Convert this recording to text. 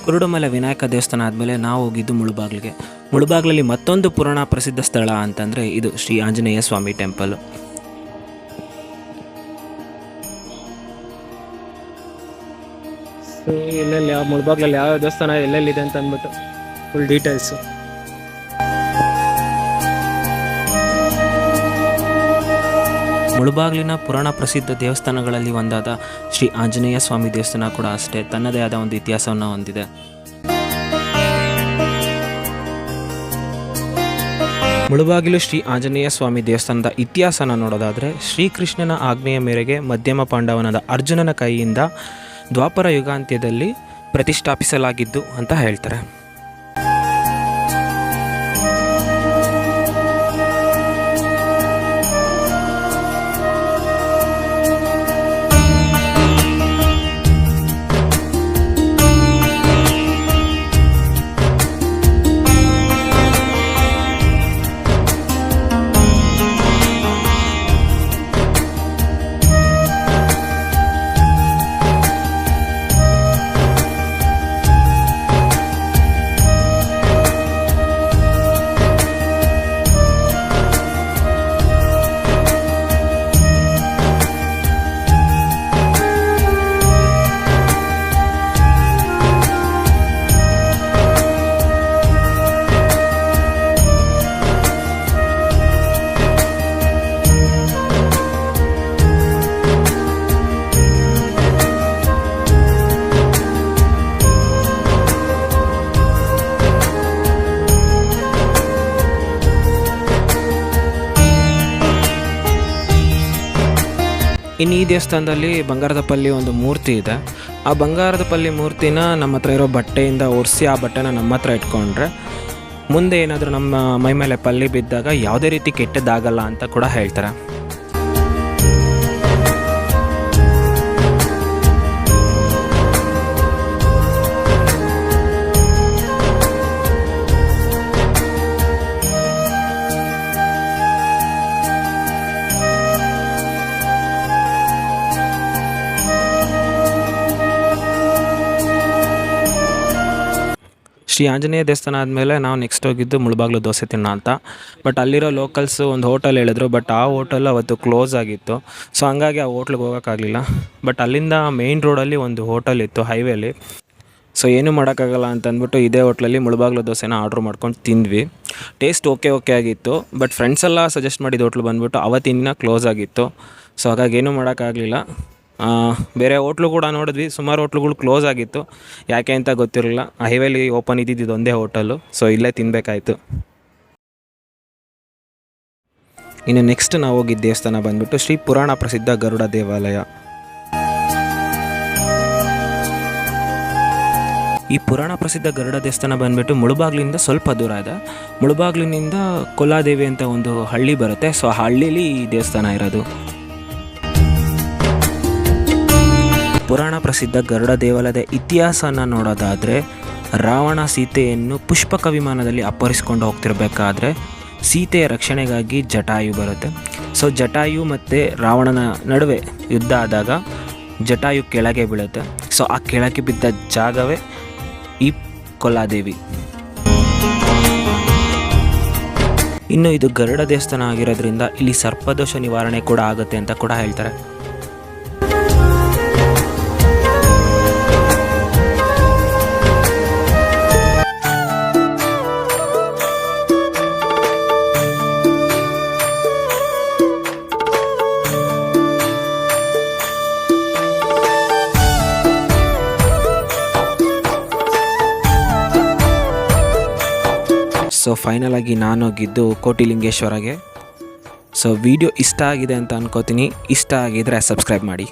ಕುರುಡುಮಲೆ ವಿನಾಯಕ ದೇವಸ್ಥಾನ ಆದಮೇಲೆ ನಾವು ಹೋಗಿದ್ದು ಮುಳುಬಾಗಿಲಿಗೆ. ಮುಳುಬಾಗಿಲಲ್ಲಿ ಮತ್ತೊಂದು ಪುರಾಣ ಪ್ರಸಿದ್ಧ ಸ್ಥಳ ಅಂತಂದರೆ ಇದು ಶ್ರೀ ಆಂಜನೇಯ ಸ್ವಾಮಿ ಟೆಂಪಲ್. ಸೊ ಎಲ್ಲೆಲ್ಲಿ ಯಾವ ಮುಳುಬಾಗಿಲಲ್ಲಿ ಯಾವ ದೇವಸ್ಥಾನ ಎಲ್ಲೆಲ್ಲಿದೆ ಅಂತ ಅಂದ್ಬಿಟ್ಟು ಫುಲ್ ಡೀಟೇಲ್ಸು. ಮುಳುಬಾಗಿಲಿನ ಪುರಾಣ ಪ್ರಸಿದ್ಧ ದೇವಸ್ಥಾನಗಳಲ್ಲಿ ಒಂದಾದ ಶ್ರೀ ಆಂಜನೇಯ ಸ್ವಾಮಿ ದೇವಸ್ಥಾನ ಕೂಡ ಅಷ್ಟೇ ತನ್ನದೇ ಆದ ಒಂದು ಇತಿಹಾಸವನ್ನು ಹೊಂದಿದೆ. ಮುಳುಬಾಗಿಲು ಶ್ರೀ ಆಂಜನೇಯ ಸ್ವಾಮಿ ದೇವಸ್ಥಾನದ ಇತಿಹಾಸನ ನೋಡೋದಾದರೆ, ಶ್ರೀಕೃಷ್ಣನ ಆಜ್ಞೆಯ ಮೇರೆಗೆ ಮಧ್ಯಮ ಪಾಂಡವನಾದ ಅರ್ಜುನನ ಕೈಯಿಂದ ದ್ವಾಪರ ಯುಗಾಂತ್ಯದಲ್ಲಿ ಪ್ರತಿಷ್ಠಾಪಿಸಲಾಗಿದ್ದು ಅಂತ ಹೇಳ್ತಾರೆ. ಇನ್ನು ಈ ದೇವಸ್ಥಾನದಲ್ಲಿ ಬಂಗಾರದ ಪಲ್ಲಿ ಒಂದು ಮೂರ್ತಿ ಇದೆ. ಆ ಬಂಗಾರದ ಪಲ್ಲಿ ಮೂರ್ತಿನ ನಮ್ಮ ಹತ್ರ ಇರೋ ಬಟ್ಟೆಯಿಂದ ಒರೆಸಿ ಆ ಬಟ್ಟೆನ ನಮ್ಮ ಹತ್ರ ಇಟ್ಕೊಂಡ್ರೆ ಮುಂದೆ ಏನಾದರೂ ನಮ್ಮ ಮೈ ಮೇಲೆ ಪಲ್ಲಿ ಬಿದ್ದಾಗ ಯಾವುದೇ ರೀತಿ ಕೆಟ್ಟದ್ದಾಗಲ್ಲ ಅಂತ ಕೂಡ ಹೇಳ್ತಾರೆ. ಶ್ರೀ ಆಂಜನೇಯ ದೇವಸ್ಥಾನ ಆದಮೇಲೆ ನಾವು ನೆಕ್ಸ್ಟ್ ಹೋಗಿದ್ದು ಮುಳುಬಾಗಿಲು ದೋಸೆ ತಿನ್ನೋ ಅಂತ. ಬಟ್ ಅಲ್ಲಿರೋ ಲೋಕಲ್ಸು ಒಂದು ಹೋಟೆಲ್ ಹೇಳಿದ್ರು, ಬಟ್ ಆ ಹೋಟೆಲ್ ಅವತ್ತು ಕ್ಲೋಸ್ ಆಗಿತ್ತು. ಸೊ ಹಂಗಾಗಿ ಆ ಹೋಟ್ಲಿಗೆ ಹೋಗೋಕ್ಕಾಗಲಿಲ್ಲ. ಬಟ್ ಅಲ್ಲಿಂದ ಮೇಯ್ನ್ ರೋಡಲ್ಲಿ ಒಂದು ಹೋಟೆಲ್ ಇತ್ತು ಹೈವೇಲಿ. ಸೊ ಏನೂ ಮಾಡೋಕ್ಕಾಗಲ್ಲ ಅಂತಂದ್ಬಿಟ್ಟು ಇದೇ ಹೋಟ್ಲಲ್ಲಿ ಮುಳುಬಾಗಿಲು ದೋಸೆನ ಆರ್ಡ್ರ್ ಮಾಡ್ಕೊಂಡು ತಿಂದ್ವಿ. ಟೇಸ್ಟ್ ಓಕೆ ಆಗಿತ್ತು. ಬಟ್ ಫ್ರೆಂಡ್ಸ್ ಎಲ್ಲ ಸಜೆಸ್ಟ್ ಮಾಡಿದ ಹೋಟ್ಲು ಬಂದುಬಿಟ್ಟು ಅವತ್ತಿನ ಕ್ಲೋಸ್ ಆಗಿತ್ತು. ಸೊ ಹಾಗಾಗಿ ಏನೂ ಮಾಡೋಕ್ಕಾಗಲಿಲ್ಲ. ಬೇರೆ ಹೋಟ್ಲು ಕೂಡ ನೋಡಿದ್ವಿ, ಸುಮಾರು ಹೋಟ್ಲುಗಳು ಕ್ಲೋಸ್ ಆಗಿತ್ತು. ಯಾಕೆ ಅಂತ ಗೊತ್ತಿರಲಿಲ್ಲ. ಹೈವೇಲಿ ಓಪನ್ ಇದ್ದಿದ್ದು ಒಂದೇ ಹೋಟೆಲು. ಸೊ ಇಲ್ಲೇ ತಿನ್ನಬೇಕಾಯ್ತು. ಇನ್ನು ನೆಕ್ಸ್ಟ್ ನಾವು ಹೋಗಿದ್ದ ದೇವಸ್ಥಾನ ಬಂದುಬಿಟ್ಟು ಶ್ರೀ ಪುರಾಣ ಪ್ರಸಿದ್ಧ ಗರುಡ ದೇವಾಲಯ. ಈ ಪುರಾಣ ಪ್ರಸಿದ್ಧ ಗರುಡ ದೇವಸ್ಥಾನ ಬಂದುಬಿಟ್ಟು ಮುಳುಬಾಗಿಲಿಂದ ಸ್ವಲ್ಪ ದೂರ ಇದೆ. ಮುಳುಬಾಗಿಲಿನಿಂದ ಕೊಲಾದೇವಿ ಅಂತ ಒಂದು ಹಳ್ಳಿ ಬರುತ್ತೆ. ಸೊ ಆ ಹಳ್ಳೀಲಿ ಈ ದೇವಸ್ಥಾನ ಇರೋದು. ಪುರಾಣ ಪ್ರಸಿದ್ಧ ಗರುಡ ದೇವಾಲಯದ ಇತಿಹಾಸನ ನೋಡೋದಾದರೆ, ರಾವಣ ಸೀತೆಯನ್ನು ಪುಷ್ಪಕ ವಿಮಾನದಲ್ಲಿ ಅಪಹರಿಸ್ಕೊಂಡು ಹೋಗ್ತಿರ್ಬೇಕಾದ್ರೆ ಸೀತೆಯ ರಕ್ಷಣೆಗಾಗಿ ಜಟಾಯು ಬರುತ್ತೆ. ಸೊ ಜಟಾಯು ಮತ್ತು ರಾವಣನ ನಡುವೆ ಯುದ್ಧ ಆದಾಗ ಜಟಾಯು ಕೆಳಗೆ ಬೀಳುತ್ತೆ. ಸೊ ಆ ಕೆಳಗೆ ಬಿದ್ದ ಜಾಗವೇ ಈ ಕೊಲಾದೇವಿ. ಇನ್ನು ಇದು ಗರುಡ ದೇವಸ್ಥಾನ ಆಗಿರೋದ್ರಿಂದ ಇಲ್ಲಿ ಸರ್ಪದೋಷ ನಿವಾರಣೆ ಕೂಡ ಆಗುತ್ತೆ ಅಂತ ಕೂಡ ಹೇಳ್ತಾರೆ. ಸೊ ಫೈನಲ್ ಆಗಿ ನಾನು ಹೋಗಿದ್ದು ಕೋಟಿಲಿಂಗೇಶ್ವರಗೆ. ಸೊ ವಿಡಿಯೋ ಇಷ್ಟ ಆಗಿದೆ ಅಂತ ಅನ್ಕೋತೀನಿ. ಇಷ್ಟ ಆಗಿದ್ರೆ ಸಬ್ಸ್ಕ್ರೈಬ್ ಮಾಡಿ.